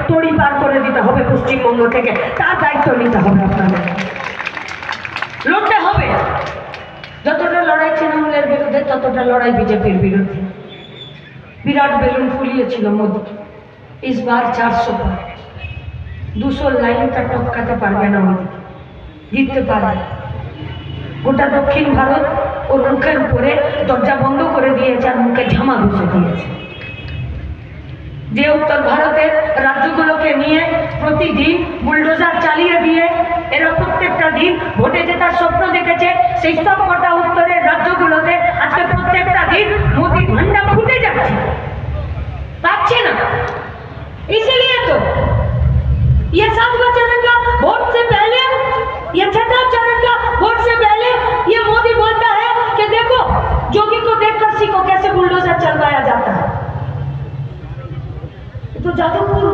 তড়ি পার করে দিতে হবে পশ্চিমবঙ্গ থেকে, তার দায়িত্ব নিতে হবে আপনাদের। লড়তে হবে, যতটা লড়াই তৃণমূলের বিরুদ্ধে ততটা লড়াই বিজেপির বিরুদ্ধে। বিরাট বেলুন ফুলিয়েছিল মোদী, ইসবার 400 পার, 200 লাইনটা টপকাতে পারবে না মোদী, জিততে পারবে। গোটা দক্ষিণ ভারত ওর মুখের উপরে দরজা বন্ধ করে দিয়েছে আর মুখে ঝামা ঘুষে দিয়েছে। যে উত্তর ভারতের রাজ্যগুলোকে নিয়ে প্রতিদিন বুলডোজার চালিয়ে দিয়ে এরা প্রত্যেকটা দিন ভোটে জেতার স্বপ্ন দেখেছে, সেই সব কটা উত্তরের রাজ্যগুলোতে আজকে প্রত্যেকটা দিন মোদি ঝান্ডা ফুটে যাচ্ছে, পাচ্ছে না। इसीलिए तो ये 7वां चरण का वोट से पहले, ये 6वां चरण का वोट से पहले ये मोदी बोलता है कि देखो जोगी को देखकर सीखो कैसे बुलडोजर चलवाया जाता है। तो जादवपुर